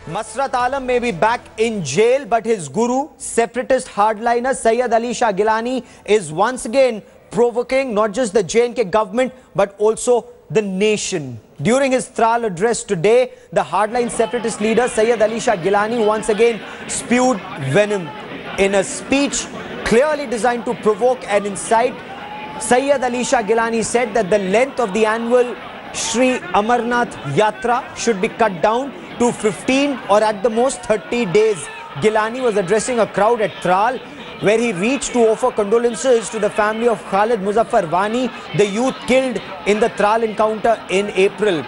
Masrat Alam may be back in jail, but his guru, separatist hardliner Syed Ali Shah Geelani, is once again provoking not just the J&K government, but also the nation. During his Tral address today, the hardline separatist leader Syed Ali Shah Geelani once again spewed venom. In a speech clearly designed to provoke and incite, Syed Ali Shah Geelani said that the length of the annual Shri Amarnath Yatra should be cut down to 15 or at the most 30 days. Geelani was addressing a crowd at Tral, where he reached to offer condolences to the family of Khalid Muzaffar Wani, the youth killed in the Tral encounter in April.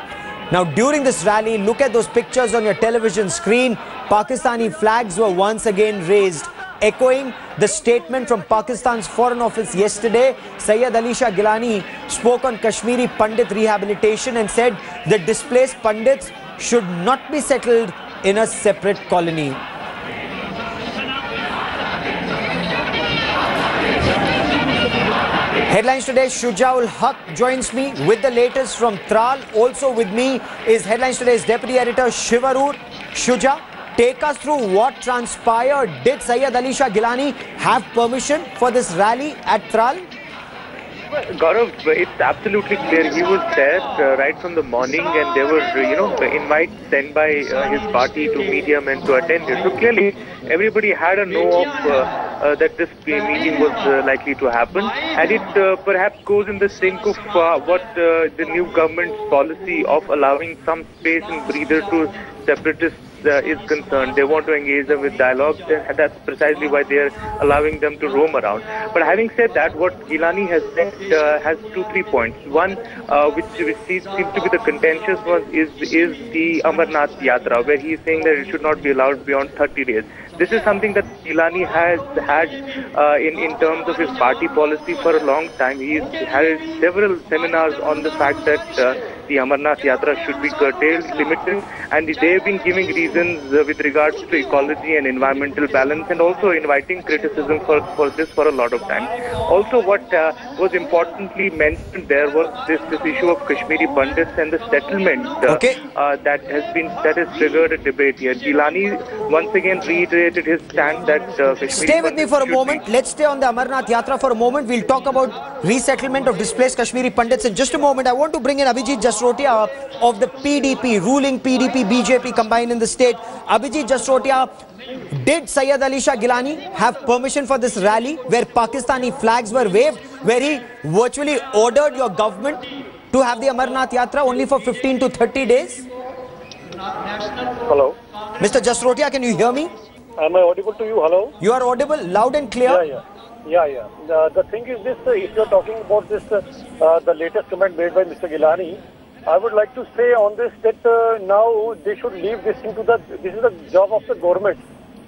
Now, during this rally, look at those pictures on your television screen. Pakistani flags were once again raised. Echoing the statement from Pakistan's Foreign Office yesterday, Syed Ali Shah Geelani spoke on Kashmiri Pandit rehabilitation and said the displaced Pandits should not be settled in a separate colony. Headlines today, Shujaul Haq joins me with the latest from Tral. Also with me is Headlines Today's Deputy Editor Shivarur. Shuja, take us through what transpired. Did Syed Ali Shah Geelani have permission for this rally at Tral? Gaurav, it's absolutely clear. He was there right from the morning, and there were, invites sent by his party to meet him and to attend it. So clearly, everybody had a know of that this meeting was likely to happen, and it perhaps goes in the sync of what the new government's policy of allowing some space and breather to separatists is concerned. They want to engage them with dialogue, and that's precisely why they are allowing them to roam around. But having said that, what Geelani has said has 2-3 points. One, which seems to be the contentious one, is the Amarnath Yatra, where he is saying that it should not be allowed beyond 30 days. This is something that Geelani has had in terms of his party policy for a long time. He has had several seminars on the fact that the Amarnath Yatra should be curtailed, limited, and they have been giving reasons with regards to ecology and environmental balance, and also inviting criticism for this for a lot of time. Also, what was importantly mentioned there was this issue of Kashmiri Pandits and the settlement that has triggered a debate here. Geelani once again reiterated his stand that Kashmiri Stay with me for a moment. Let's stay on the Amarnath Yatra for a moment. We'll talk about resettlement of displaced Kashmiri Pandits in just a moment. I want to bring in Abhijit Jasrotia of the PDP, ruling PDP, BJP combined in the state. Abhijit Jasrotia, did Syed Ali Shah Geelani have permission for this rally where Pakistani flags were waved, where he virtually ordered your government to have the Amarnath Yatra only for 15 to 30 days? Hello. Mr. Jasrotia, can you hear me? Am I audible to you? Hello? You are audible, loud and clear. Yeah. The thing is this, if you're talking about this, the latest comment made by Mr. Geelani, I would like to say on this that now they should leave this into this is the job of the government.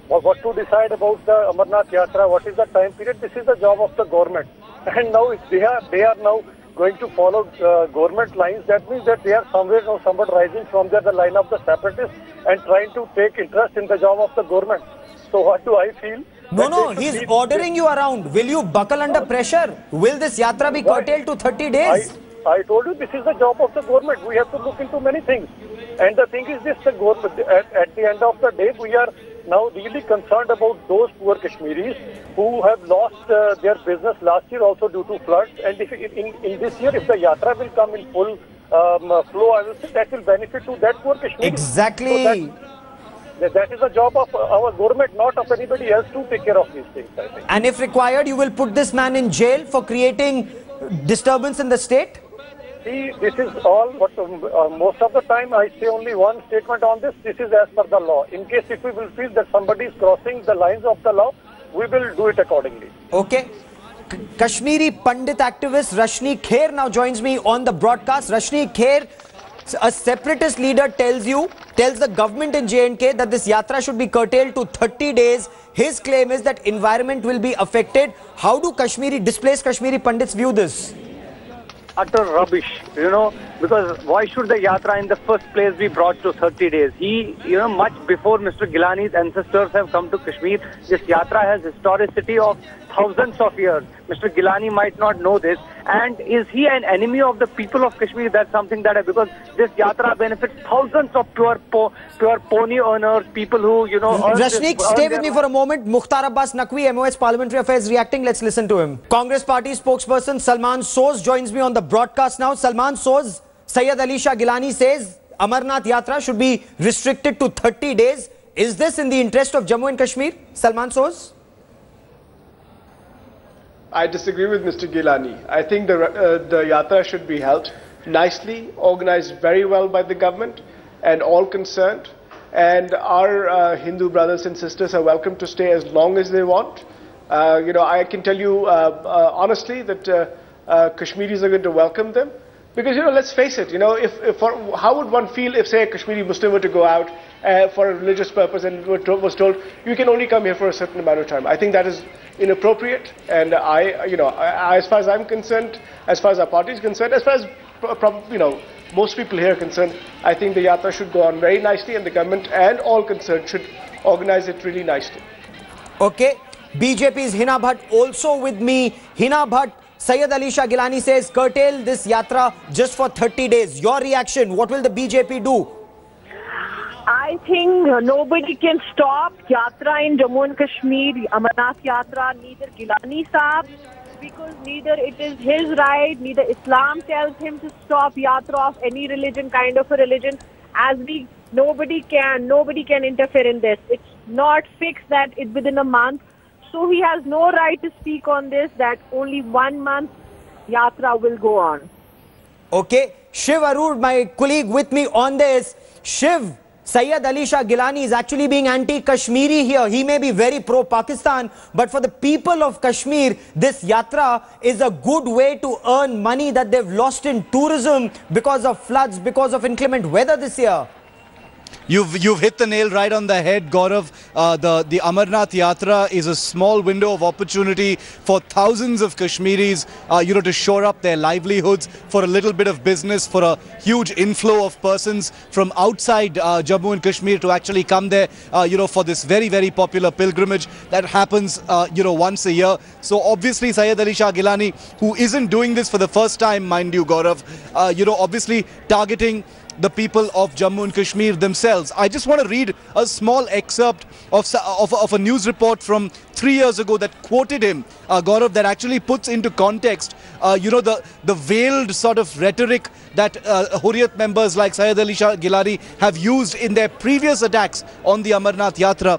What to decide about the Amarnath Yatra, what is the time period, this is the job of the government. And now if they are now going to follow government lines, that means that they are somewhere or somewhat rising from the line of the separatists and trying to take interest in the job of the government. So what do I feel? No, he's ordering you around. Will you buckle under pressure? Will this yatra be curtailed to 30 days? I told you this is the job of the government. We have to look into many things. And the thing is this, the government, at the end of the day, we are now really concerned about those poor Kashmiris who have lost their business last year also due to floods. And if in this year, if the yatra will come in full flow, I will say that will benefit to that poor Kashmiri. Exactly. So that is the job of our government, not of anybody else to take care of these things, I think. And if required, you will put this man in jail for creating disturbance in the state? See, this is all what most of the time I say only one statement on this. This is as per the law. In case if we will feel that somebody is crossing the lines of the law, we will do it accordingly. Okay. Kashmiri Pandit activist Rashni Kher now joins me on the broadcast. Rashni Kher, a separatist leader tells the government in J&K that this yatra should be curtailed to 30 days. His claim is that environment will be affected. How do displaced Kashmiri Pandits view this? Utter rubbish, because why should the yatra in the first place be brought to 30 days? Much before Mr. Geelani's ancestors have come to Kashmir, this yatra has historicity of thousands of years. Mr. Geelani might not know this. And is he an enemy of the people of Kashmir? That's something that, because this yatra benefits thousands of pure pony owners, people who, you know... Rashnik, stay with me for a moment. Mukhtar Abbas Naqvi, MOH Parliamentary Affairs, reacting. Let's listen to him. Congress Party spokesperson Salman Soz joins me on the broadcast now. Salman Soz, Syed Ali Shah Geelani says Amarnath Yatra should be restricted to 30 days. Is this in the interest of Jammu and Kashmir? Salman Soz? I disagree with Mr. Geelani. I think the yatra should be held nicely, organized very well by the government and all concerned. And our Hindu brothers and sisters are welcome to stay as long as they want. You know, I can tell you honestly that Kashmiris are going to welcome them. Because, you know, let's face it, you know, how would one feel if, say, a Kashmiri Muslim were to go out for a religious purpose and was told, you can only come here for a certain amount of time? I think that is inappropriate. And as far as I'm concerned, as far as our party is concerned, as far as, most people here are concerned, I think the yatra should go on very nicely and the government and all concerned should organize it really nicely. Okay. BJP's Hina Bhatt also with me. Hina Bhatt, Syed Ali Shah Geelani says curtail this yatra just for 30 days. Your reaction, what will the BJP do? I think nobody can stop Yatra in Jammu and Kashmir, Amarnath Yatra, neither Geelani Saab, because neither it is his right, neither Islam tells him to stop Yatra of any religion, kind of a religion. Nobody can interfere in this. It's not fixed that it's within a month. So he has no right to speak on this, that only 1 month Yatra will go on. Okay. Shiv Arur, my colleague with me on this. Shiv, Syed Ali Shah Geelani is actually being anti-Kashmiri here. He may be very pro-Pakistan, but for the people of Kashmir, this yatra is a good way to earn money that they've lost in tourism because of floods, because of inclement weather this year. You've hit the nail right on the head, Gaurav. The Amarnath Yatra is a small window of opportunity for thousands of Kashmiris, to shore up their livelihoods, for a little bit of business, for a huge inflow of persons from outside Jammu and Kashmir to actually come there, for this very, very popular pilgrimage that happens, once a year. So obviously Syed Ali Shah Geelani, who isn't doing this for the first time, mind you, Gaurav, obviously targeting the people of Jammu and Kashmir themselves. I just want to read a small excerpt of a news report from 3 years ago that quoted him, Gaurav, that actually puts into context, the veiled sort of rhetoric that Hurriyat members like Syed Ali Shah Geelani have used in their previous attacks on the Amarnath Yatra.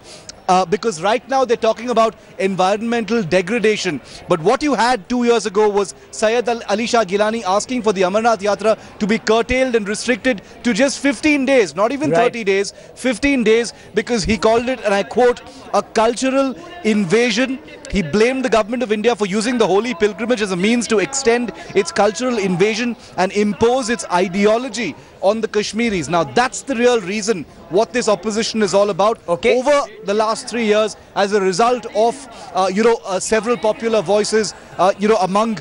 Because right now they're talking about environmental degradation. But what you had 2 years ago was Syed Ali Shah Geelani asking for the Amarnath Yatra to be curtailed and restricted to just 15 days, not even 30 days, 15 days, because he called it, and I quote, a cultural invasion. He blamed the government of India for using the holy pilgrimage as a means to extend its cultural invasion and impose its ideology on the Kashmiris. Now that's the real reason what this opposition is all about. Okay. Over the last 3 years, as a result of several popular voices among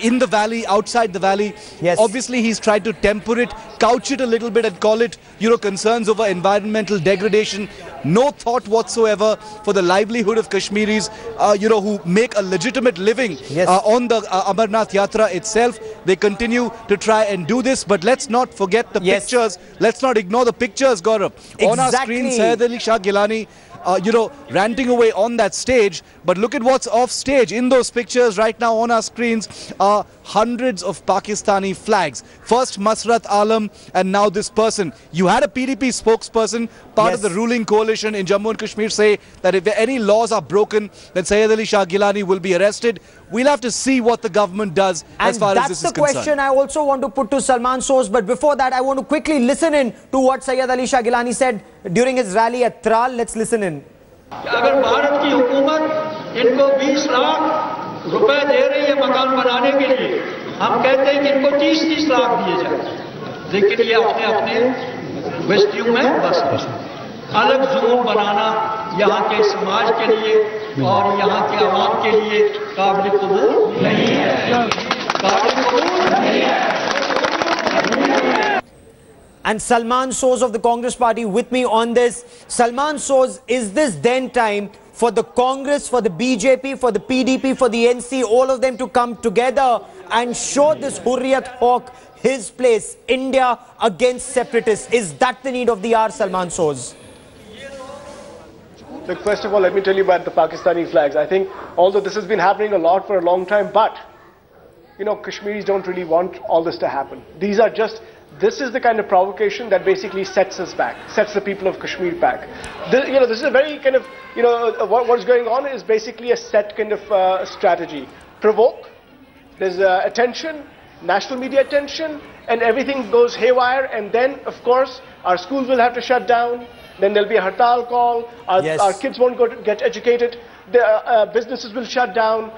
in the valley, outside the valley. Yes. Obviously he's tried to temper it, couch it a little bit and call it concerns over environmental degradation. No thought whatsoever for the livelihood of Kashmiris who make a legitimate living on the Amarnath Yatra itself. They continue to try and do this, but let's not forget the pictures. Let's not ignore the pictures, Gaurav. Exactly. On our screen, Syed Ali Shah Geelani ranting away on that stage. But look at what's off stage. In those pictures right now on our screens are hundreds of Pakistani flags. First Masrat Alam and now this person. You had a PDP spokesperson, part of the ruling coalition in Jammu and Kashmir, say that if any laws are broken, then Syed Ali Shah Geelani will be arrested. We'll have to see what the government does as far as this is concerned. And that's the question I also want to put to Salman Soz. But before that, I want to quickly listen in to what Syed Ali Shah Geelani said during his rally at Tral. Let's listen in. अगर भारत की हुकूमत इनको 20 लाख रुपए दे रही है मकान बनाने के लिए, हम कहते हैं कि इनको 30-30 लाख दिए जाए, लेकिन ये अपने अपने बस्तियों में बस अलग जोन बनाना यहाँ के समाज के लिए और यहाँ के आवाम के लिए काबिल कबूल नहीं है, काबिल कबूल नहीं है। And Salman Soz of the Congress Party with me on this. Salman Soz, is this then time for the Congress, for the BJP, for the PDP, for the NC, all of them to come together and show this Hurriyat hawk his place. India against separatists. Is that the need of the hour, Salman Soz? Look, first of all, let me tell you about the Pakistani flags. I think, although this has been happening a lot for a long time, but, you know, Kashmiris don't really want all this to happen. These are just, this is the kind of provocation that basically sets us back, sets the people of Kashmir back. This, you know, this is a very kind of, you know, what is going on is basically a set kind of strategy. Provoke, there's attention, national media attention, and everything goes haywire, and then, of course, our schools will have to shut down. Then there'll be a hartal call, our kids won't go to get educated, the businesses will shut down,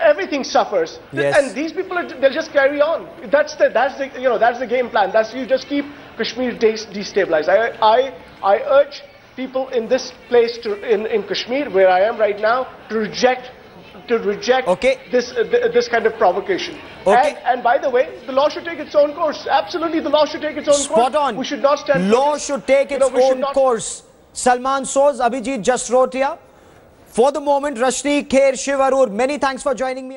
everything suffers. Yes. And these people, they'll just carry on. That's the game plan. You just keep Kashmir destabilized. I urge people in this place, in Kashmir, where I am right now, to reject this kind of provocation. Okay. And by the way, the law should take its own course. Absolutely, the law should take its own course. Spot on. We should not stand. Law should take its own course. Salman Soz, Abhijit just wrote here. For the moment, Rashni, Kher, Shiv Arur, many thanks for joining me.